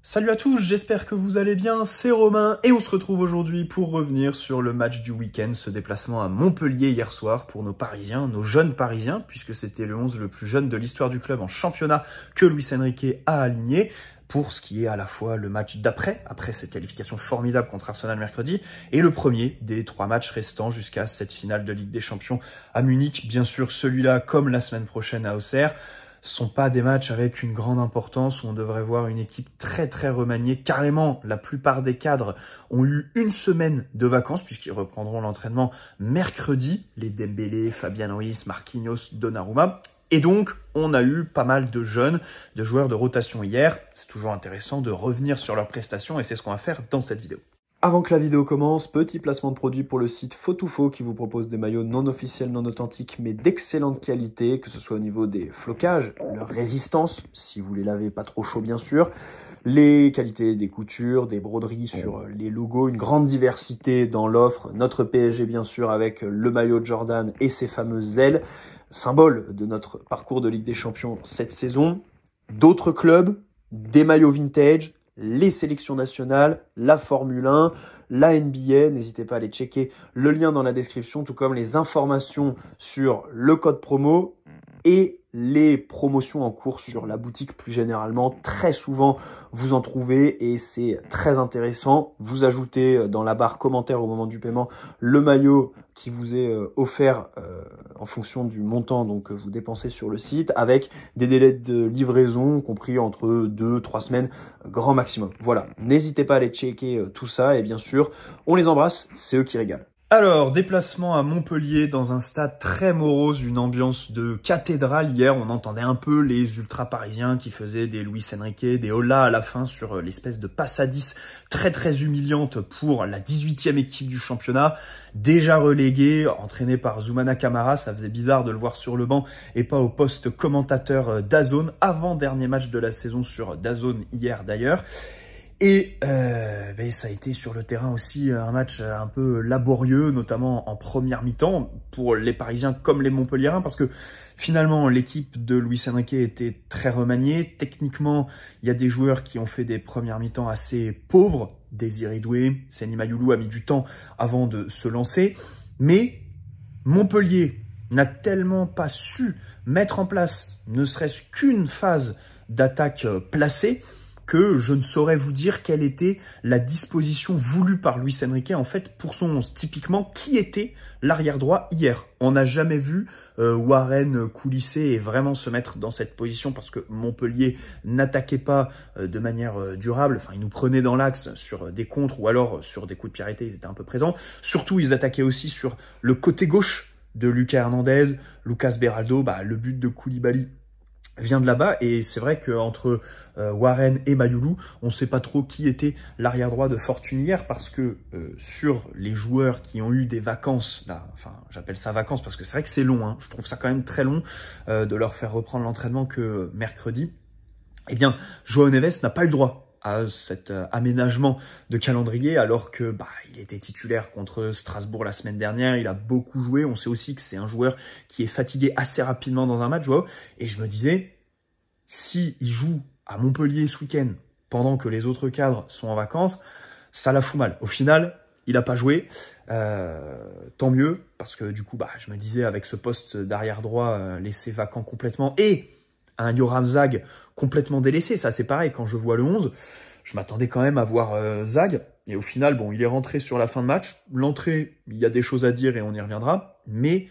Salut à tous, j'espère que vous allez bien, c'est Romain et on se retrouve aujourd'hui pour revenir sur le match du week-end, ce déplacement à Montpellier hier soir pour nos Parisiens, nos jeunes Parisiens, puisque c'était le 11 le plus jeune de l'histoire du club en championnat que Luis Enrique a aligné, pour ce qui est à la fois le match d'après, après cette qualification formidable contre Arsenal mercredi, et le premier des 3 matchs restants jusqu'à cette finale de Ligue des Champions à Munich. Bien sûr, celui-là, comme la semaine prochaine à Auxerre, sont pas des matchs avec une grande importance où on devrait voir une équipe très remaniée. Carrément, la plupart des cadres ont eu une semaine de vacances puisqu'ils reprendront l'entraînement mercredi. Les Dembélé, Fabian Ruiz, Marquinhos, Donnarumma. Et donc, on a eu pas mal de jeunes, de joueurs de rotation hier. C'est toujours intéressant de revenir sur leurs prestations et c'est ce qu'on va faire dans cette vidéo. Avant que la vidéo commence, petit placement de produit pour le site Faux2Faux qui vous propose des maillots non officiels, non authentiques, mais d'excellente qualité, que ce soit au niveau des flocages, leur résistance, si vous les lavez pas trop chaud bien sûr, les qualités des coutures, des broderies sur les logos, une grande diversité dans l'offre, notre PSG bien sûr avec le maillot de Jordan et ses fameuses ailes, symbole de notre parcours de Ligue des Champions cette saison, d'autres clubs, des maillots vintage, les sélections nationales, la Formule 1, la NBA, n'hésitez pas à aller checker le lien dans la description, tout comme les informations sur le code promo et les promotions en cours sur la boutique plus généralement. Très souvent, vous en trouvez et c'est très intéressant. Vous ajoutez dans la barre commentaire au moment du paiement le maillot qui vous est offert en fonction du montant donc vous dépensez sur le site avec des délais de livraison compris entre 2-3 semaines grand maximum. Voilà, n'hésitez pas à aller checker tout ça et bien sûr, on les embrasse, c'est eux qui régalent. Alors, déplacement à Montpellier dans un stade très morose, une ambiance de cathédrale. Hier, on entendait un peu les ultra-parisiens qui faisaient des Luis Enrique, des hola à la fin sur l'espèce de passe à 10 très humiliante pour la 18e équipe du championnat. Déjà relégué, entraîné par Zoumana Camara, ça faisait bizarre de le voir sur le banc et pas au poste commentateur DAZN, avant-dernier match de la saison sur DAZN hier d'ailleurs. Et ça a été sur le terrain aussi un match un peu laborieux, notamment en première mi-temps, pour les Parisiens comme les Montpelliérains, parce que finalement, l'équipe de Luis Enrique était très remaniée. Techniquement, il y a des joueurs qui ont fait des premières mi-temps assez pauvres. Désiré Doué, Seny Mayulu a mis du temps avant de se lancer. Mais Montpellier n'a tellement pas su mettre en place ne serait-ce qu'une phase d'attaque placée, que je ne saurais vous dire quelle était la disposition voulue par Luis Enrique en fait pour son 11. Typiquement, qui était l'arrière droit hier? On n'a jamais vu Warren coulisser et vraiment se mettre dans cette position parce que Montpellier n'attaquait pas de manière durable. Enfin, ils nous prenaient dans l'axe sur des contres ou alors sur des coups de pied arrêtés, ils étaient un peu présents. Surtout, ils attaquaient aussi sur le côté gauche de Lucas Hernandez, Lucas Beraldo, le but de Koulibaly vient de là-bas et c'est vrai qu'entre Warren et Mayulu, on ne sait pas trop qui était l'arrière droit de Fortune hier parce que sur les joueurs qui ont eu des vacances, là, enfin j'appelle ça vacances parce que c'est vrai que c'est long, hein, je trouve ça quand même très long de leur faire reprendre l'entraînement que mercredi, eh bien João Neves n'a pas eu le droit à cet aménagement de calendrier alors que il était titulaire contre Strasbourg la semaine dernière, il a beaucoup joué, on sait aussi que c'est un joueur qui est fatigué assez rapidement dans un match, Joao, et je me disais, si il joue à Montpellier ce week-end pendant que les autres cadres sont en vacances, ça la fout mal. Au final, il n'a pas joué, tant mieux, parce que du coup, je me disais avec ce poste d'arrière droit laissé vacant complètement, et un Yoram Zag complètement délaissé. Ça, c'est pareil, quand je vois le 11, je m'attendais quand même à voir Zag. Et au final, bon, il est rentré sur la fin de match. L'entrée, il y a des choses à dire et on y reviendra. Mais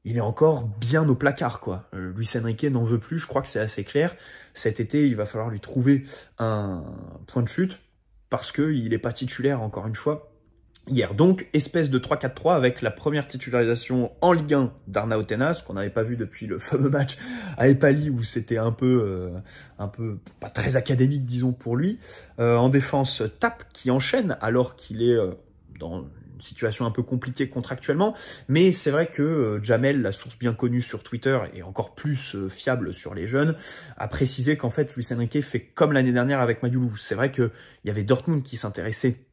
il est encore bien au placard, quoi. Luis Enrique n'en veut plus, je crois que c'est assez clair. Cet été, il va falloir lui trouver un point de chute parce qu'il n'est pas titulaire, encore une fois. Hier, donc, espèce de 3-4-3 avec la première titularisation en Ligue 1 d'Arnau Tenas, qu'on n'avait pas vu depuis le fameux match à Epali où c'était un peu pas très académique, disons, pour lui. En défense, Tap qui enchaîne alors qu'il est dans une situation un peu compliquée contractuellement. Mais c'est vrai que Jamel, la source bien connue sur Twitter et encore plus fiable sur les jeunes, a précisé qu'en fait, Luis Enrique fait comme l'année dernière avec Mayulu. C'est vrai qu'il y avait Dortmund qui s'intéressait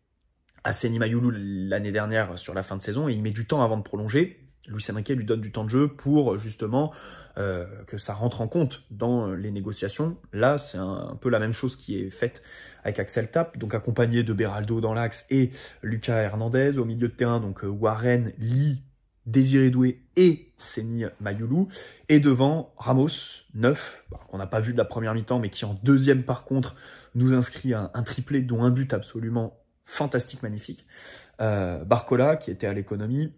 à Seny Mayulu l'année dernière sur la fin de saison et il met du temps avant de prolonger. Luis Enrique lui donne du temps de jeu pour justement que ça rentre en compte dans les négociations. Là, c'est un peu la même chose qui est faite avec Axel Tapp, donc accompagné de Beraldo dans l'axe et Lucas Hernandez au milieu de terrain, donc Warren, Lee, Désiré Doué et Seny Mayulu, et devant Ramos, 9, qu'on n'a pas vu de la première mi-temps, mais qui en deuxième par contre nous inscrit un triplé, dont un but absolument fantastique, magnifique. Barcola, qui était à l'économie,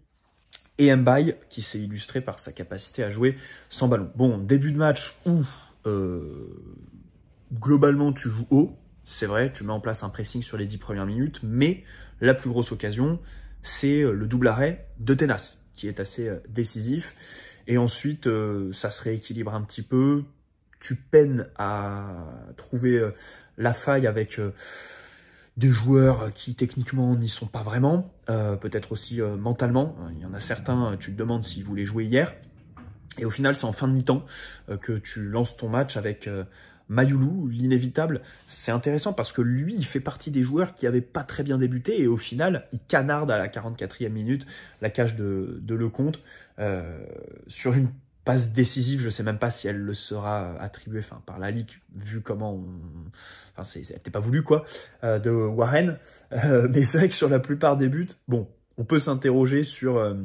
et Mbaye, qui s'est illustré par sa capacité à jouer sans ballon. Bon, début de match où globalement tu joues haut, c'est vrai, tu mets en place un pressing sur les 10 premières minutes, mais la plus grosse occasion, c'est le double arrêt de Tenas, qui est assez décisif. Et ensuite, ça se rééquilibre un petit peu. Tu peines à trouver la faille avec des joueurs qui techniquement n'y sont pas vraiment, peut-être aussi mentalement. Il y en a certains, tu te demandes s'ils voulaient jouer hier. Et au final, c'est en fin de mi-temps que tu lances ton match avec Mayulu, l'inévitable. C'est intéressant parce que lui, il fait partie des joueurs qui n'avaient pas très bien débuté et au final, il canarde à la 44e minute la cage de Lecomte sur une passe décisive. Je ne sais même pas si elle le sera attribuée par la Ligue, vu comment c'était pas voulu, quoi, de Warren. Mais c'est vrai que sur la plupart des buts, bon, on peut s'interroger sur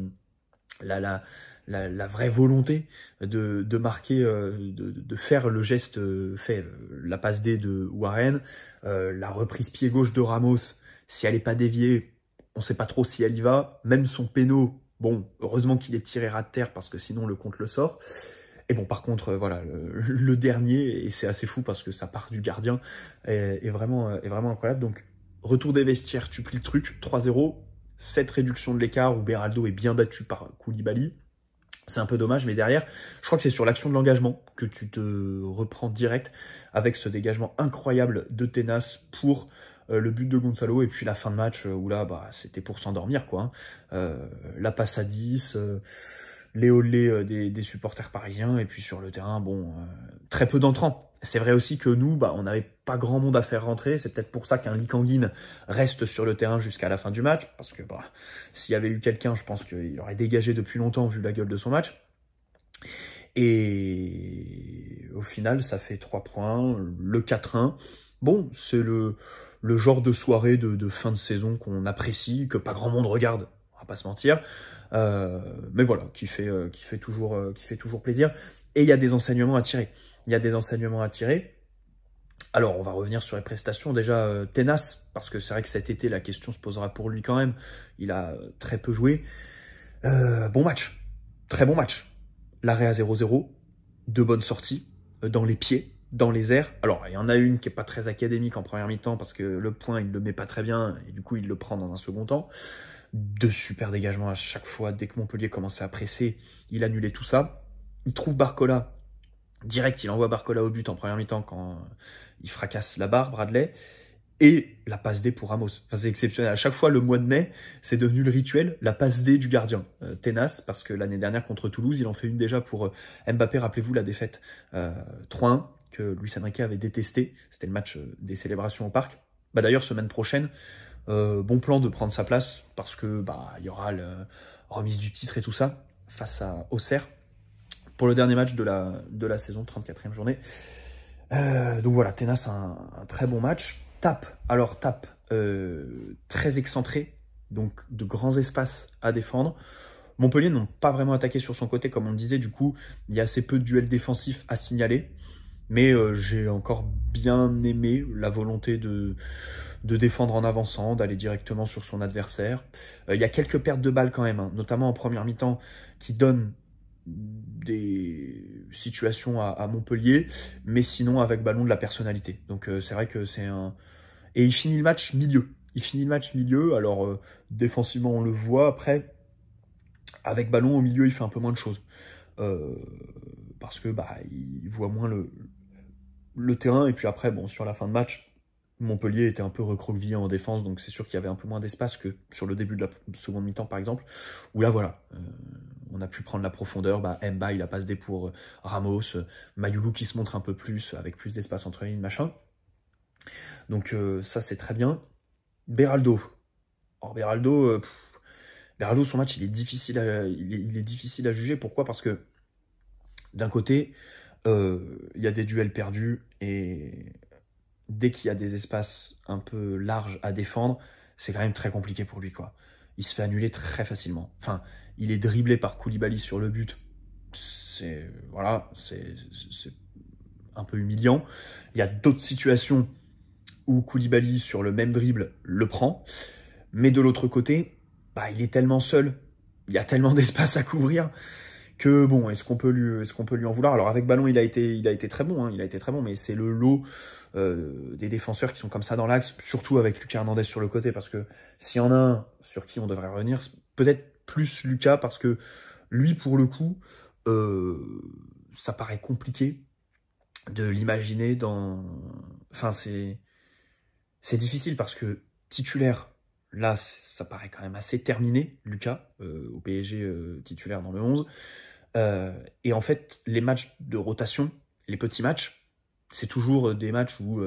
la vraie volonté de marquer, de faire le geste fait, la passe D de Warren, la reprise pied gauche de Ramos, si elle n'est pas déviée, on ne sait pas trop si elle y va, même son péno, bon, heureusement qu'il est tiré ras de terre parce que sinon le compte le sort. Et bon, par contre, voilà, le dernier, et c'est assez fou parce que ça part du gardien, est vraiment incroyable. Donc, retour des vestiaires, tu plies le truc, 3-0, cette réduction de l'écart où Beraldo est bien battu par Koulibaly. C'est un peu dommage, mais derrière, je crois que c'est sur l'action de l'engagement que tu te reprends direct avec ce dégagement incroyable de Tenas pour le but de Gonzalo, et puis la fin de match où là, c'était pour s'endormir, quoi. La passe à 10, les olés des supporters parisiens, et puis sur le terrain, bon, très peu d'entrants. C'est vrai aussi que nous, on n'avait pas grand monde à faire rentrer. C'est peut-être pour ça qu'un Lee Kang-in reste sur le terrain jusqu'à la fin du match. Parce que s'il y avait eu quelqu'un, je pense qu'il aurait dégagé depuis longtemps vu la gueule de son match. Et au final, ça fait 3 points, le 4-1. Bon, c'est le genre de soirée de fin de saison qu'on apprécie, que pas grand monde regarde, on va pas se mentir. Mais voilà, qui fait toujours plaisir. Et il y a des enseignements à tirer. Alors, on va revenir sur les prestations. Déjà, Tenas, parce que c'est vrai que cet été, la question se posera pour lui quand même. Il a très peu joué. Bon match. Très bon match. L'arrêt à 0-0. 2 bonnes sorties. Dans les pieds, dans les airs. Alors, il y en a une qui n'est pas très académique en première mi-temps, parce que le point, il ne le met pas très bien. Et du coup, il le prend dans un second temps. 2 super dégagements à chaque fois. Dès que Montpellier commençait à presser, il annulait tout ça. Il trouve Barcola. Direct, il envoie Barcola au but en première mi-temps quand il fracasse la barre, Bradley. Et la passe D pour Ramos. Enfin, c'est exceptionnel. À chaque fois, le mois de mai, c'est devenu le rituel, la passe D du gardien. Tenas, parce que l'année dernière contre Toulouse, il en fait une déjà pour Mbappé. Rappelez-vous la défaite 3-1 que Luis Enrique avait détesté. C'était le match des célébrations au parc. D'ailleurs, semaine prochaine, bon plan de prendre sa place parce que il y aura la remise du titre et tout ça face à Auxerre pour le dernier match de la saison, 34e journée. Donc voilà, Tenas, un très bon match. Tapp, très excentré, donc de grands espaces à défendre. Montpellier n'ont pas vraiment attaqué sur son côté, comme on le disait, du coup, il y a assez peu de duels défensifs à signaler. Mais j'ai encore bien aimé la volonté de défendre en avançant, d'aller directement sur son adversaire. Il y a quelques pertes de balles quand même, hein, notamment en première mi-temps, qui donnent des situations à Montpellier, mais sinon avec ballon de la personnalité. Donc c'est vrai que c'est un... Et il finit le match milieu. Alors défensivement on le voit, après avec ballon au milieu il fait un peu moins de choses. Parce que il voit moins le terrain, et puis après bon, sur la fin de match, Montpellier était un peu recroquevillé en défense, donc c'est sûr qu'il y avait un peu moins d'espace que sur le début de la seconde mi-temps par exemple, où là voilà, on a pu prendre la profondeur. Mbaye, il a passe des pour Ramos, Mayulu qui se montre un peu plus, avec plus d'espace entre les lignes, machin. Donc ça c'est très bien. Beraldo. Alors Beraldo, son match il est difficile à juger. Pourquoi? Parce que D'un côté, il y a des duels perdus et dès qu'il y a des espaces un peu larges à défendre, c'est quand même très compliqué pour lui, quoi. Il se fait annuler très facilement. Enfin, il est dribblé par Koulibaly sur le but. Voilà, c'est un peu humiliant. Il y a d'autres situations où Koulibaly, sur le même dribble, le prend. Mais de l'autre côté, bah, il est tellement seul. Il y a tellement d'espace à couvrir que bon, est-ce qu'on peut lui en vouloir? Alors avec ballon, il a été très bon, hein, il a été très bon, mais c'est le lot des défenseurs qui sont comme ça dans l'axe, surtout avec Lucas Hernandez sur le côté, parce que s'il y en a un sur qui on devrait revenir, c'est peut-être plus Lucas, parce que lui, pour le coup, ça paraît compliqué de l'imaginer dans... Enfin, c'est difficile parce que titulaire, là, ça paraît quand même assez terminé, Lucas, au PSG titulaire dans le 11. Et en fait, les matchs de rotation, les petits matchs, c'est toujours des matchs où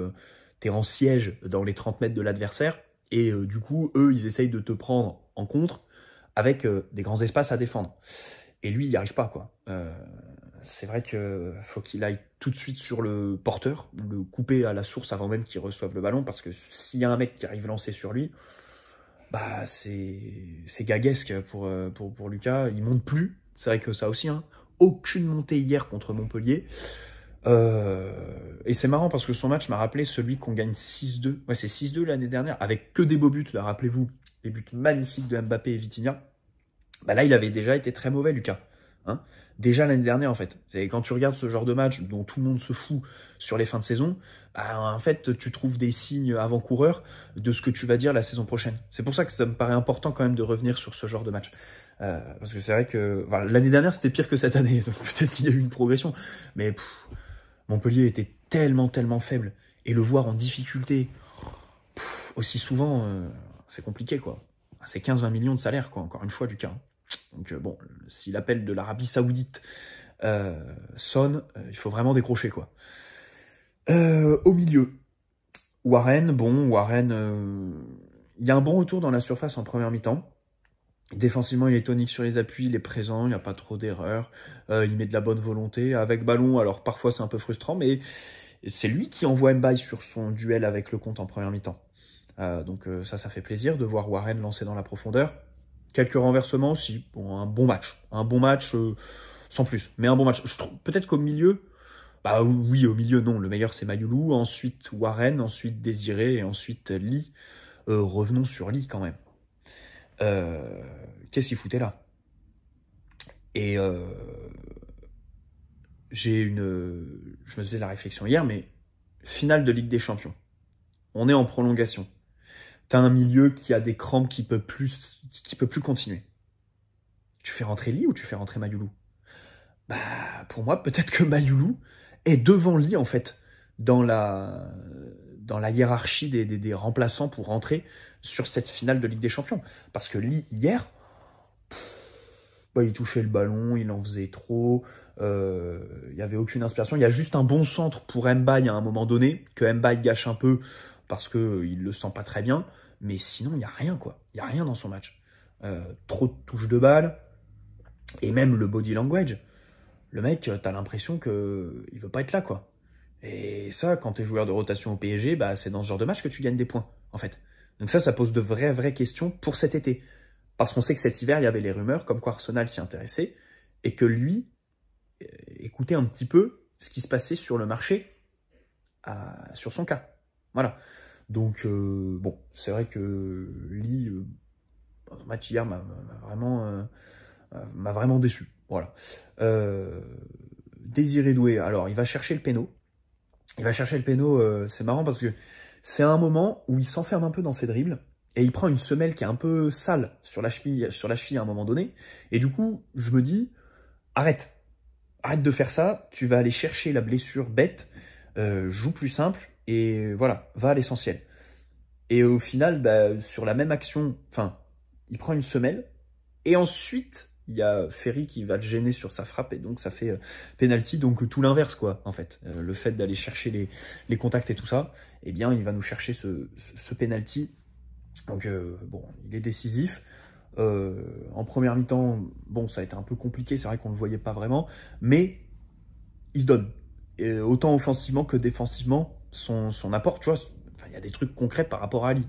tu es en siège dans les 30 mètres de l'adversaire et du coup, eux, ils essayent de te prendre en contre avec des grands espaces à défendre. Et lui, il n'y arrive pas, quoi. C'est vrai qu'il faut qu'il aille tout de suite sur le porteur, le couper à la source avant même qu'il reçoive le ballon, parce que s'il y a un mec qui arrive lancé sur lui, bah c'est gaguesque pour Lucas. Il monte plus, c'est vrai que ça aussi, hein. Aucune montée hier contre Montpellier. Et c'est marrant parce que son match m'a rappelé celui qu'on gagne 6-2. Ouais, c'est 6-2 l'année dernière, avec que des beaux buts, là, rappelez-vous, les buts magnifiques de Mbappé et Vitinha. Bah là, il avait déjà été très mauvais, Lucas. Hein, déjà l'année dernière, en fait. Quand tu regardes ce genre de match dont tout le monde se fout sur les fins de saison, bah, en fait, tu trouves des signes avant-coureurs de ce que tu vas dire la saison prochaine. C'est pour ça que ça me paraît important quand même de revenir sur ce genre de match. Parce que c'est vrai que voilà, l'année dernière, c'était pire que cette année. Donc peut-être qu'il y a eu une progression. Mais Montpellier était tellement faible. Et le voir en difficulté aussi souvent, c'est compliqué, quoi. C'est 15-20 millions de salaire, quoi, encore une fois, Lucas. Donc bon, si l'appel de l'Arabie Saoudite sonne, il faut vraiment décrocher, quoi. Au milieu, Warren, il y a un bon retour dans la surface en première mi-temps. Défensivement, il est tonique sur les appuis, il est présent, il n'y a pas trop d'erreurs. Il met de la bonne volonté. Avec ballon, alors parfois c'est un peu frustrant, mais c'est lui qui envoie Mbaye sur son duel avec Lecomte en première mi-temps. Donc ça fait plaisir de voir Warren lancer dans la profondeur. Quelques renversements aussi. Bon, un bon match sans plus, mais un bon match. Je trouve peut-être qu'au milieu, bah oui, au milieu non, le meilleur c'est Mayoulou, ensuite Warren, ensuite Désiré et ensuite Lee. Revenons sur Lee quand même. Qu'est-ce qu'il foutait là? Et je me faisais la réflexion hier, mais finale de Ligue des Champions. On est en prolongation. T'as un milieu qui a des crampes qui peut plus continuer. Tu fais rentrer Lee ou tu fais rentrer Mayoulou? Bah, pour moi, peut-être que Mayoulou est devant Lee, en fait, dans la hiérarchie des remplaçants pour rentrer sur cette finale de Ligue des Champions. Parce que Lee, hier, il touchait le ballon, il en faisait trop, il n'y avait aucune inspiration. Il y a juste un bon centre pour Mbaye à un moment donné, que Mbaye gâche un peu parce qu'il ne le sent pas très bien. Mais sinon, il n'y a rien, quoi. Il n'y a rien dans son match. Trop de touches de balle. Et même le body language. Le mec, t'as l'impression qu'il ne veut pas être là, quoi. Et ça, quand t'es joueur de rotation au PSG, bah, c'est dans ce genre de match que tu gagnes des points, en fait. Donc ça pose de vraies questions pour cet été. Parce qu'on sait que cet hiver, il y avait les rumeurs comme quoi Arsenal s'y intéressait. Et que lui écoutait un petit peu ce qui se passait sur le marché sur son cas. Voilà. Donc, bon, c'est vrai que Lee, le match hier m'a vraiment déçu. Voilà. Désiré Doué, alors il va chercher le péno. C'est marrant parce que c'est un moment où il s'enferme un peu dans ses dribbles et il prend une semelle qui est un peu sale sur la cheville à un moment donné. Et du coup, je me dis, arrête de faire ça, tu vas aller chercher la blessure bête, joue plus simple et voilà, va à l'essentiel. Et au final, bah, sur la même action, enfin, il prend une semelle et ensuite il y a Ferry qui va le gêner sur sa frappe et donc ça fait penalty, donc tout l'inverse, quoi, en fait. Le fait d'aller chercher les contacts et tout ça, eh bien, il va nous chercher ce penalty. Donc, bon, il est décisif. En première mi-temps, bon, ça a été un peu compliqué, c'est vrai qu'on ne le voyait pas vraiment, mais il se donne. Et autant offensivement que défensivement, son apport, tu vois, il y a des trucs concrets par rapport à Ali.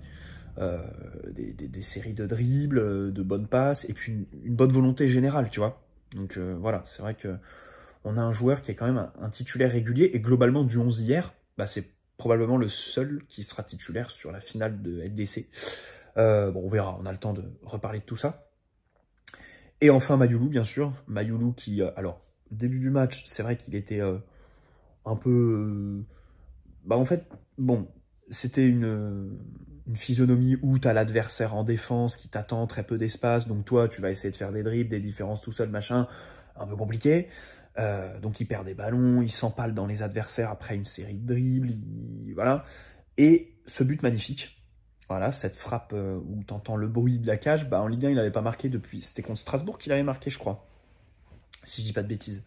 Des séries de dribbles, de bonnes passes, et puis une bonne volonté générale, tu vois. Donc voilà, c'est vrai que on a un joueur qui est quand même un titulaire régulier, et globalement du 11 hier, bah, c'est probablement le seul qui sera titulaire sur la finale de LDC. Bon, on verra, on a le temps de reparler de tout ça. Et enfin Mayoulou, bien sûr. Mayoulou qui, alors, début du match, c'est vrai qu'il était un peu... bah en fait, bon, c'était une physionomie où tu as l'adversaire en défense qui t'attend, très peu d'espace, donc toi, tu vas essayer de faire des dribbles, des différences tout seul, machin, un peu compliqué. Donc il perd des ballons, il s'empale dans les adversaires après une série de dribbles, voilà. Et ce but magnifique, voilà, cette frappe où tu entends le bruit de la cage, bah en Ligue 1, il n'avait pas marqué depuis... C'était contre Strasbourg qu'il avait marqué, je crois, si je dis pas de bêtises.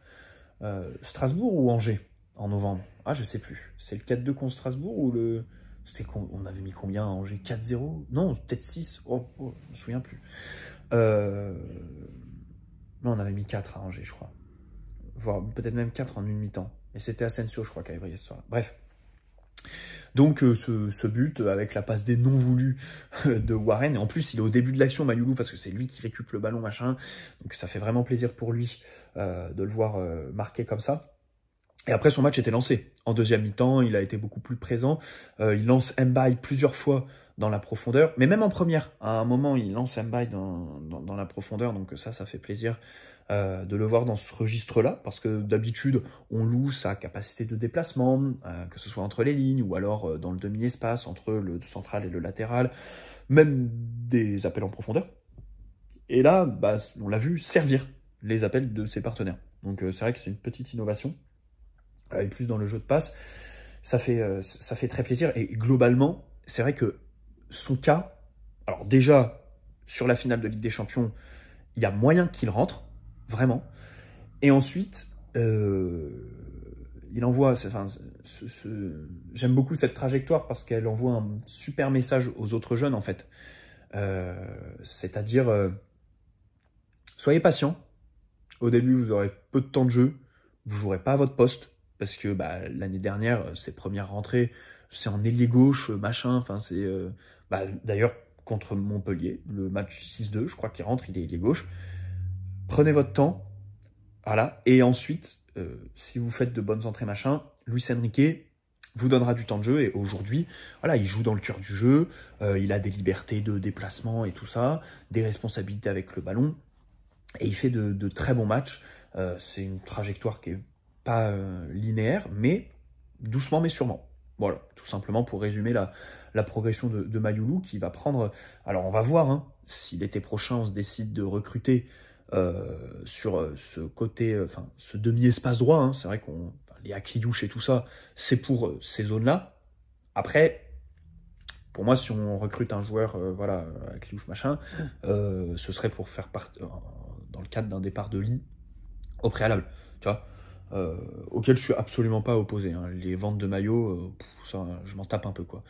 Strasbourg ou Angers, en novembre? Ah, je sais plus. C'est le 4-2 contre Strasbourg ou le... On avait mis combien à Angers? 4-0? Non, peut-être 6. Oh, je me souviens plus. Non, on avait mis 4 à Angers, je crois. Voire peut-être même 4 en une mi-temps. Et c'était Asensio, je crois, qui avait brillé ce soir. Bref. Donc ce but avec la passe des non voulus de Warren, et en plus il est au début de l'action Mayoulou parce que c'est lui qui récupère le ballon, machin, donc ça fait vraiment plaisir pour lui de le voir marquer comme ça. Et après son match était lancé. En deuxième mi-temps, il a été beaucoup plus présent, il lance Mbaye plusieurs fois dans la profondeur, mais même en première, à un moment il lance Mbaye dans la profondeur, donc ça fait plaisir de le voir dans ce registre-là, parce que d'habitude, on loue sa capacité de déplacement, que ce soit entre les lignes, ou alors dans le demi-espace, entre le central et le latéral, même des appels en profondeur. Et là, bah, on l'a vu servir les appels de ses partenaires. Donc c'est vrai que c'est une petite innovation, et plus dans le jeu de passe, ça fait très plaisir, et globalement, c'est vrai que son cas, alors déjà, sur la finale de Ligue des Champions, il y a moyen qu'il rentre, vraiment. Et ensuite, il envoie... J'aime beaucoup cette trajectoire parce qu'elle envoie un super message aux autres jeunes, en fait. C'est-à-dire, soyez patients. Au début, vous aurez peu de temps de jeu. Vous ne jouerez pas à votre poste. Parce que bah, l'année dernière, ses premières rentrées, c'est en ailier gauche, machin. Enfin, c'est... d'ailleurs, contre Montpellier, le match 6-2, je crois qu'il rentre, il est ailier gauche. Prenez votre temps, voilà, et ensuite, si vous faites de bonnes entrées, machin, Luis Enrique vous donnera du temps de jeu, et aujourd'hui, voilà, il joue dans le cœur du jeu, il a des libertés de déplacement et tout ça, des responsabilités avec le ballon, et il fait de très bons matchs. C'est une trajectoire qui est pas linéaire, mais doucement mais sûrement. Voilà, tout simplement pour résumer la progression de Mayoulou, qui va prendre... Alors on va voir, hein, si l'été prochain on se décide de recruter sur ce côté, enfin ce demi-espace droit, hein. C'est vrai qu'on les Akliouche et tout ça, c'est pour ces zones-là. Après, pour moi, si on recrute un joueur, voilà, Akliouche machin, ce serait pour faire partie, dans le cadre d'un départ de Lee au préalable, tu vois, auquel je suis absolument pas opposé, hein. Les ventes de maillots, ça, je m'en tape un peu, quoi.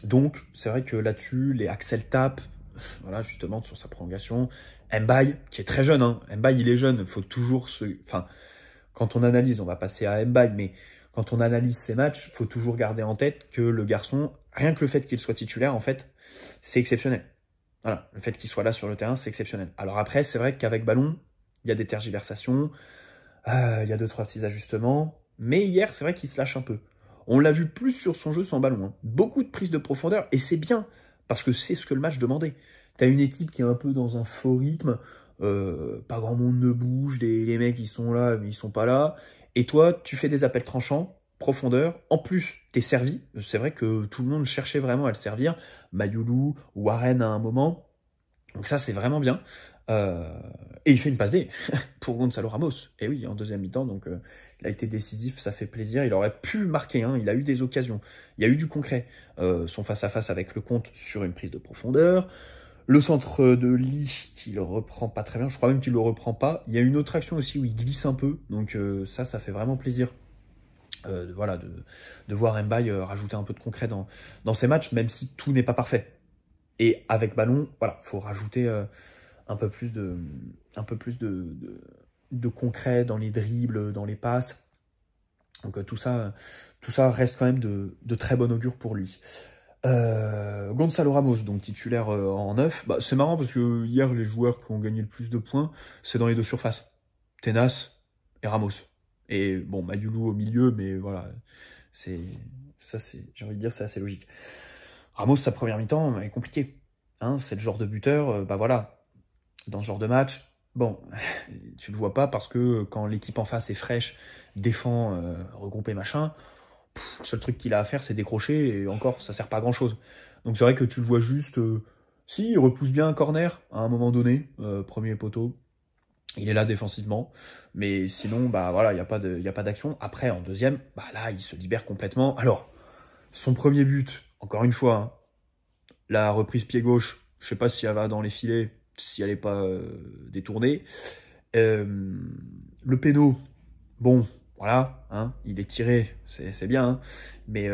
Donc, c'est vrai que là-dessus, les Axel tapent, voilà, justement, sur sa prolongation. Mbaye, qui est très jeune, hein. Mbaye, il est jeune, il faut toujours se... Enfin, quand on analyse, on va passer à Mbaye, mais quand on analyse ses matchs, il faut toujours garder en tête que le garçon, rien que le fait qu'il soit titulaire, en fait, c'est exceptionnel. Voilà, le fait qu'il soit là sur le terrain, c'est exceptionnel. Alors après, c'est vrai qu'avec ballon, il y a des tergiversations, il y a 2-3 petits ajustements, mais hier, c'est vrai qu'il se lâche un peu. On l'a vu plus sur son jeu sans ballon, hein. Beaucoup de prises de profondeur, et c'est bien, parce que c'est ce que le match demandait. T'as une équipe qui est un peu dans un faux rythme, pas grand monde ne bouge, les mecs ils sont là, mais ils sont pas là, et toi, tu fais des appels tranchants, profondeur, en plus, t'es servi, c'est vrai que tout le monde cherchait vraiment à le servir, Mayoulou, Warren à un moment, donc ça c'est vraiment bien. Et il fait une passe D pour Gonzalo Ramos. Et oui, en deuxième mi-temps, donc il a été décisif, ça fait plaisir. Il aurait pu marquer, hein, il a eu des occasions, il y a eu du concret. Son face-à-face avec le Comte sur une prise de profondeur. Le centre de Lee, qui le reprend pas très bien, je crois même qu'il le reprend pas. Il y a une autre action aussi où il glisse un peu, donc ça fait vraiment plaisir. Voilà, de voir Mbaye rajouter un peu de concret dans ses matchs, même si tout n'est pas parfait. Et avec ballon, voilà, faut rajouter... un peu plus de de concret dans les dribbles, dans les passes. Donc tout ça reste quand même de très bon augure pour lui. Gonzalo Ramos, donc titulaire en 9. Bah, c'est marrant parce que hier, les joueurs qui ont gagné le plus de points, c'est dans les deux surfaces. Tenas et Ramos. Et bon, Mayulu au milieu, mais voilà, j'ai envie de dire, c'est assez logique. Ramos, sa première mi-temps, est compliquée. Hein, c'est le genre de buteur, bah voilà, dans ce genre de match, bon, tu le vois pas parce que quand l'équipe en face est fraîche, défend, regroupé machin, le seul truc qu'il a à faire, c'est décrocher, et encore, ça sert pas à grand-chose. Donc c'est vrai que tu le vois juste, si, il repousse bien un corner à un moment donné, premier poteau, il est là défensivement, mais sinon, bah voilà, il n'y a pas d'action. Après, en deuxième, bah là, il se libère complètement. Alors, son premier but, encore une fois, hein, la reprise pied gauche, je sais pas si elle va dans les filets, si elle n'est pas détournée. Le péno, bon, voilà, hein, il est tiré, c'est bien, hein, mais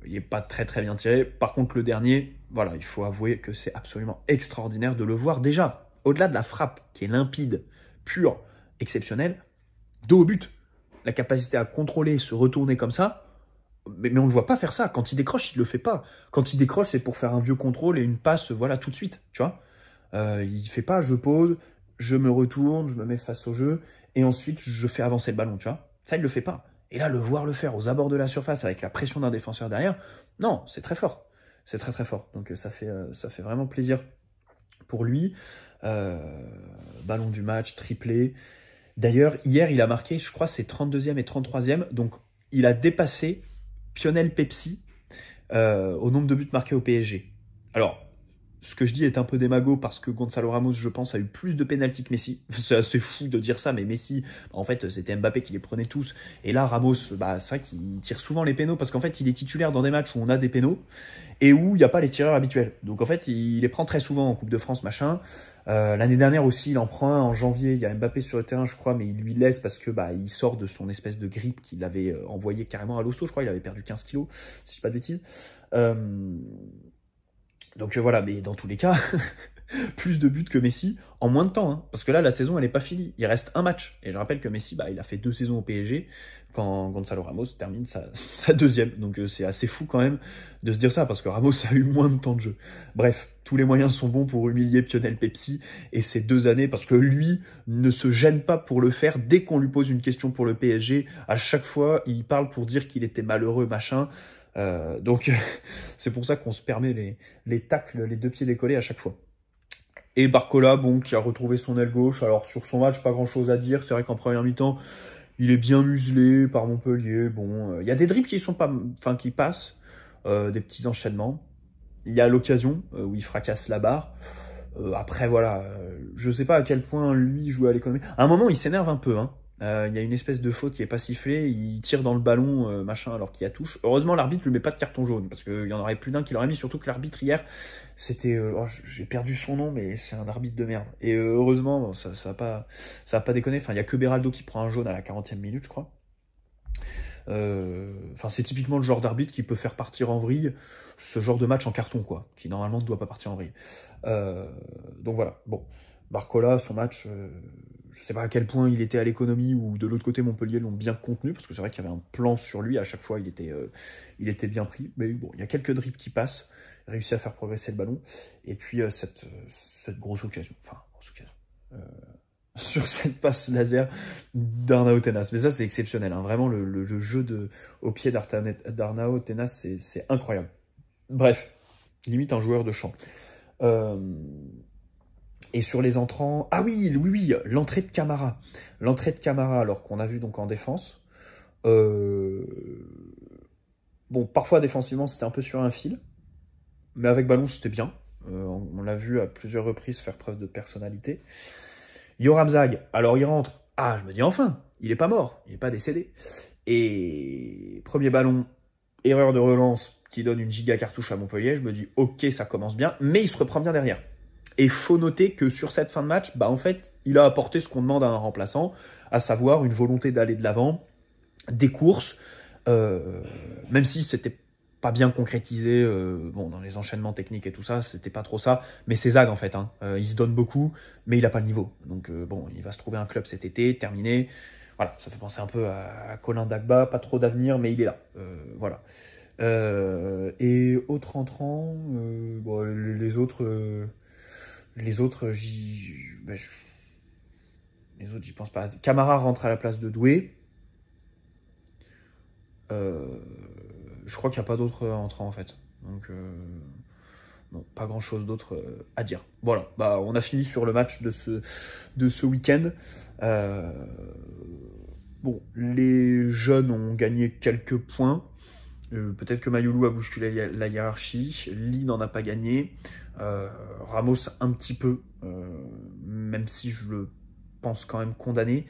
il n'est pas très très bien tiré. Par contre, le dernier, voilà, il faut avouer que c'est absolument extraordinaire de le voir déjà. Au-delà de la frappe qui est limpide, pure, exceptionnelle, dos au but, la capacité à contrôler, se retourner comme ça, mais on ne le voit pas faire ça. Quand il décroche, il ne le fait pas. Quand il décroche, c'est pour faire un vieux contrôle et une passe, voilà, tout de suite, tu vois. Il ne fait pas, je pose, je me retourne, je me mets face au jeu, et ensuite, je fais avancer le ballon, tu vois. Ça, il ne le fait pas. Et là, le voir le faire aux abords de la surface avec la pression d'un défenseur derrière, non, c'est très fort. C'est très très fort. Donc ça fait vraiment plaisir pour lui. Ballon du match, triplé. D'ailleurs, hier, il a marqué, je crois, ses 32e et 33e. Donc, il a dépassé Pionel Pepsi au nombre de buts marqués au PSG. Alors, ce que je dis est un peu démago parce que Gonzalo Ramos, je pense, a eu plus de pénaltys que Messi. C'est assez fou de dire ça, mais Messi, en fait, c'était Mbappé qui les prenait tous. Et là, Ramos, bah, c'est vrai qu'il tire souvent les pénaux parce qu'en fait, il est titulaire dans des matchs où on a des pénaux et où il n'y a pas les tireurs habituels. Donc, en fait, il les prend très souvent en Coupe de France, machin. L'année dernière aussi, il en prend un en janvier. Il y a Mbappé sur le terrain, je crois, mais il lui laisse parce que bah, il sort de son espèce de grippe qu'il avait envoyé carrément à l'hosto. Je crois il avait perdu 15 kilos, si je dis pas de bêtises. Donc voilà, mais dans tous les cas, plus de buts que Messi en moins de temps. Hein, parce que là, la saison, elle n'est pas finie. Il reste un match. Et je rappelle que Messi, bah, il a fait 2 saisons au PSG quand Gonzalo Ramos termine sa deuxième. Donc c'est assez fou quand même de se dire ça, parce que Ramos a eu moins de temps de jeu. Bref, tous les moyens sont bons pour humilier Pionel Pepsi et ces 2 années, parce que lui ne se gêne pas pour le faire. Dès qu'on lui pose une question pour le PSG, à chaque fois, il parle pour dire qu'il était malheureux, machin. Donc c'est pour ça qu'on se permet les tacles, les 2 pieds décollés à chaque fois. Et Barcola, bon, qui a retrouvé son aile gauche. Alors sur son match, pas grand chose à dire. C'est vrai qu'en première mi-temps, il est bien muselé par Montpellier. Bon, il y a des dribbles qui sont pas, enfin qui passent, des petits enchaînements. Il y a l'occasion où il fracasse la barre. Après voilà, je sais pas à quel point lui jouait à l'économie. À un moment, il s'énerve un peu, hein. Il y a une espèce de faute qui est pas sifflée, il tire dans le ballon, machin, alors qu'il y a touche. Heureusement, l'arbitre lui met pas de carton jaune, parce qu'il y en aurait plus d'un qui l'aurait mis, surtout que l'arbitre hier, c'était... j'ai perdu son nom, mais c'est un arbitre de merde. Et heureusement, ça a pas déconné. Enfin, il y a que Beraldo qui prend un jaune à la 40e minute, je crois. Enfin, c'est typiquement le genre d'arbitre qui peut faire partir en vrille ce genre de match en carton, quoi, qui normalement ne doit pas partir en vrille. Donc voilà, bon. Barcola, son match, je sais pas à quel point il était à l'économie ou de l'autre côté Montpellier l'ont bien contenu, parce que c'est vrai qu'il y avait un plan sur lui, à chaque fois il était bien pris, mais bon, il y a quelques dribbles qui passent, réussi à faire progresser le ballon, et puis cette grosse occasion, sur cette passe laser d'Arnao Tenas. Mais ça c'est exceptionnel, hein. Vraiment le jeu au pied d'Arnao Tenas, c'est incroyable. Bref, limite un joueur de champ. Et sur les entrants... Ah oui, l'entrée de Camara. L'entrée de Camara, alors qu'on a vu donc en défense. Bon, parfois défensivement, c'était un peu sur un fil. Mais avec ballon, c'était bien. On l'a vu à plusieurs reprises faire preuve de personnalité. Yoram Zag, alors il rentre. Ah, je me dis enfin, il n'est pas mort, il n'est pas décédé. Et premier ballon, erreur de relance qui donne une giga cartouche à Montpellier. Je me dis, ok, ça commence bien, mais il se reprend bien derrière. Et il faut noter que sur cette fin de match, bah en fait, il a apporté ce qu'on demande à un remplaçant, à savoir une volonté d'aller de l'avant, des courses, même si c'était pas bien concrétisé. Bon, dans les enchaînements techniques et tout ça, c'était pas trop ça. Mais c'est Zag, en fait. Hein. Il se donne beaucoup, mais il a pas le niveau. Donc, bon, il va se trouver un club cet été, terminé. Voilà, ça fait penser un peu à Colin Dagba, pas trop d'avenir, mais il est là. Voilà. Et autres entrants, bon, les autres, les autres, j'y pense pas. Camara rentre à la place de Doué. Je crois qu'il n'y a pas d'autres entrants en fait. Donc, non, pas grand chose d'autre à dire. Voilà, bah, on a fini sur le match de ce week-end. Bon, les jeunes ont gagné quelques points. Peut-être que Mayulu a bousculé la hiérarchie. Lee n'en a pas gagné. Ramos un petit peu, même si je le pense quand même condamné.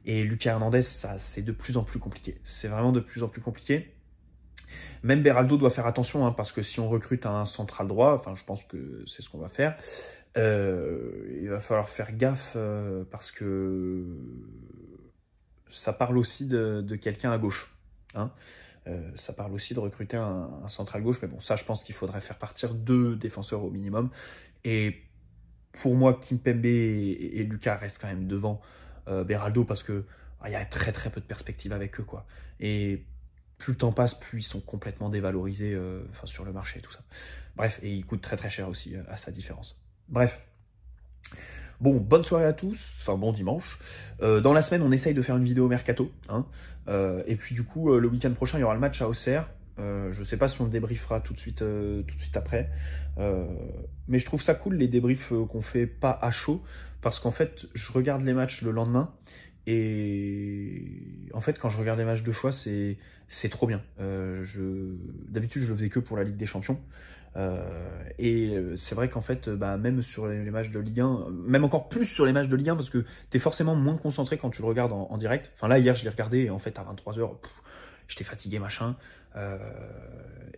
Et Lucas Hernandez, ça c'est de plus en plus compliqué. C'est vraiment de plus en plus compliqué. Même Beraldo doit faire attention, hein, parce que si on recrute un central droit, enfin je pense que c'est ce qu'on va faire, il va falloir faire gaffe parce que ça parle aussi de quelqu'un à gauche. Hein. Ça parle aussi de recruter un central gauche, mais bon, ça je pense qu'il faudrait faire partir 2 défenseurs au minimum. Et pour moi, Kimpembe et Lucas restent quand même devant Beraldo parce que il y a très très peu de perspectives avec eux, quoi. Et plus le temps passe, plus ils sont complètement dévalorisés sur le marché et tout ça. Bref, et ils coûtent très très cher aussi à sa différence. Bref. Bon, bonne soirée à tous, enfin bon dimanche. Dans la semaine, on essaye de faire une vidéo mercato. Hein, et puis du coup, le week-end prochain, il y aura le match à Auxerre. Je sais pas si on le débriefera tout de suite après. Mais je trouve ça cool, les débriefs qu'on fait pas à chaud. Parce qu'en fait, je regarde les matchs le lendemain. Et en fait, quand je regarde les matchs 2 fois, c'est trop bien. D'habitude, je le faisais que pour la Ligue des Champions. Et c'est vrai qu'en fait, même sur les matchs de Ligue 1, même encore plus sur les matchs de Ligue 1, parce que t'es forcément moins concentré quand tu le regardes en direct. Enfin là, hier, je l'ai regardé et en fait, à 23h, j'étais fatigué, machin.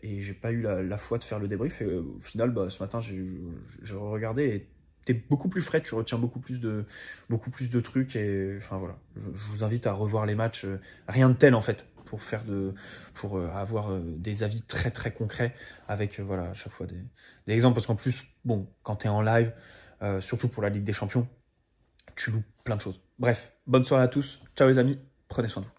Et j'ai pas eu la foi de faire le débrief. Et au final, ce matin, j'ai regardé et t'es beaucoup plus frais, tu retiens beaucoup plus de trucs. Et enfin voilà, je vous invite à revoir les matchs. Rien de tel en fait, pour avoir des avis très très concrets avec voilà à chaque fois des exemples, parce qu'en plus bon, quand t'es en live, surtout pour la Ligue des Champions, tu loupes plein de choses. Bref, bonne soirée à tous, ciao les amis, prenez soin de vous.